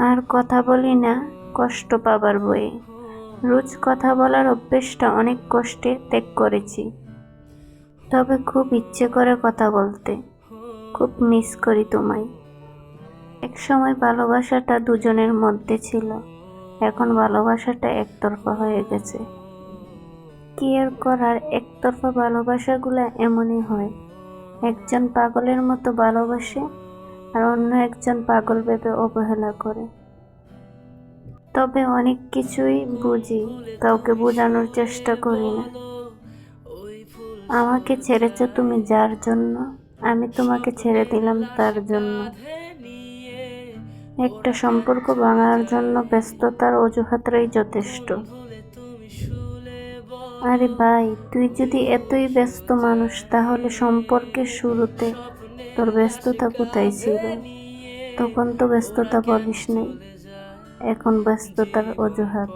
আর কথা বলি না কষ্ট পাবার বয়ে। রোজ কথা বলার অভ্যেসটা অনেক কষ্টে ত্যাগ করেছি, তবে খুব ইচ্ছে করে কথা বলতে। খুব মিস করি তোমায়। এক সময় ভালোবাসাটা দুজনের মধ্যে ছিল, এখন ভালোবাসাটা একতরফা হয়ে গেছে। কি আর করার, একতরফা ভালোবাসাগুলো এমনই হয়। একজন পাগলের মতো ভালোবাসে আর অন্য একজন পাগল ভেবে অবহেলা করে। তবে অনেক কিছুই বুঝি, কাউকে বোঝানোর চেষ্টা করি না। আমাকে ছেড়েছ তুমি যার জন্য, আমি তোমাকে ছেড়ে দিলাম তার জন্য। একটা সম্পর্ক ভাঙার জন্য ব্যস্ততার অজুহাতই যথেষ্ট। আরে ভাই, তুই যদি এতই ব্যস্ত মানুষ, তাহলে সম্পর্কের শুরুতে তোর ব্যস্ততা কোথায় ছিল? তখন তো ব্যস্ততা বলিস নাই, এখন ব্যস্ততার অজুহাত।